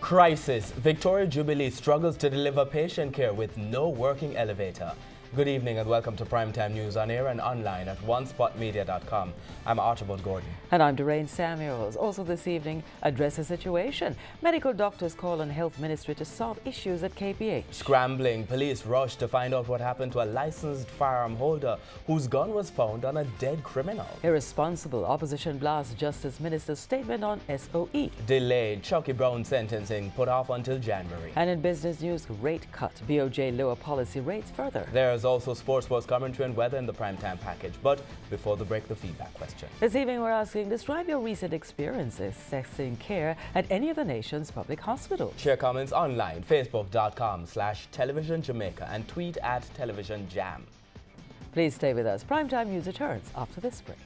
Crisis. Victoria Jubilee struggles to deliver patient care with no working elevator. Good evening and welcome to Primetime News on air and online at onespotmedia.com. I'm Archibald Gordon. And I'm Doreen Samuels. Also this evening, address the situation. Medical doctors call on Health Ministry to solve issues at KPH. Scrambling. Police rush to find out what happened to a licensed firearm holder whose gun was found on a dead criminal. Irresponsible. Opposition blasts Justice Minister's statement on SOE. Delayed. Chucky Brown sentencing put off until January. And in business news, rate cut. BOJ lower policy rates further. There's also sports commentary and weather in the primetime package. But before the break, the feedback question. This evening we're asking, describe your recent experiences accessing care at any of the nation's public hospitals. Share comments online, facebook.com/Television Jamaica and tweet at Television Jam. Please stay with us. Primetime News returns after this break.